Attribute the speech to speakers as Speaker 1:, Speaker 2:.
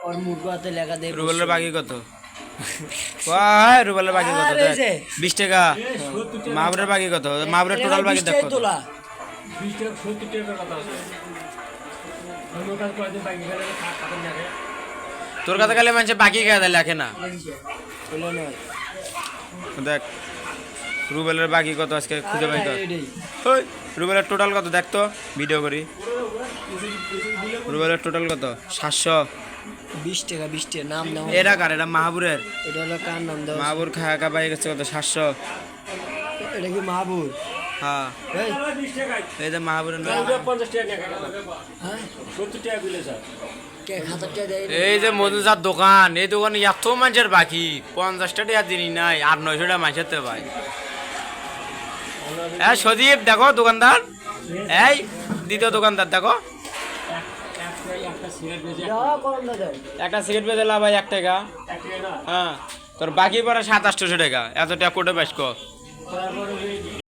Speaker 1: और मुर्गाতে লেখা দেব
Speaker 2: রুবেলের বাকি কত ওয়াই রুবেলের বাকি কত
Speaker 1: আরে এই যে।
Speaker 2: 20 টাকা মাহবুবের বাকি কত মাহবুবের টোটাল বাকি দেখ কত
Speaker 1: তোলা
Speaker 3: 20 টাকা 70 টাকার কথা আছে অন্য কাজ করে দিন বাকি গেলে খাতা লাগে
Speaker 2: তোর কাছে গেলে মানুষ বাকি খেয়ে লেখে না
Speaker 1: তোলা নয়
Speaker 2: দেখ রুবেলের বাকি কত আজকে খুঁজে পাই কর
Speaker 1: এটাই
Speaker 2: ওই রুবেলের টোটাল কত দেখ তো ভিডিও করি রুবেলের টোটাল কত 700
Speaker 1: 20 টাকা নাম নাও
Speaker 2: এটা কার এটা মাহবুবের
Speaker 1: এটা হলো কার নাম দাও
Speaker 2: মাহবুর খায়া কা পাই গেছে কত 700
Speaker 1: এটা কি মাহবুব
Speaker 2: হ্যাঁ
Speaker 1: এই
Speaker 3: 20 টাকা
Speaker 2: এই যে মাহবুরের নাম
Speaker 3: 50 টাকা টাকা
Speaker 1: হ্যাঁ
Speaker 3: 70 টাকা বিলে স্যার
Speaker 1: কে খাতাটা দেয়
Speaker 2: এই যে মধুজার দোকান এই দোকানে এত মানুষের বাকি 50 টাকা দিনই নাই আর 900 টাকা মানুষের তো ভাই হ্যাঁ সজীব দেখো দোকানদার এই দ্বিতীয় দোকানদার দেখো
Speaker 3: একটা সিগারেট বেজে
Speaker 1: দাও করম দাও
Speaker 2: একটা সিগারেট বেঁধে লাভ ভাই 1 টাকা
Speaker 3: এক টাকা না
Speaker 2: হ্যাঁ তোর বাকি পড়ে 700-800 টাকা এত টাকা কোটে পাইছ
Speaker 3: তারপরে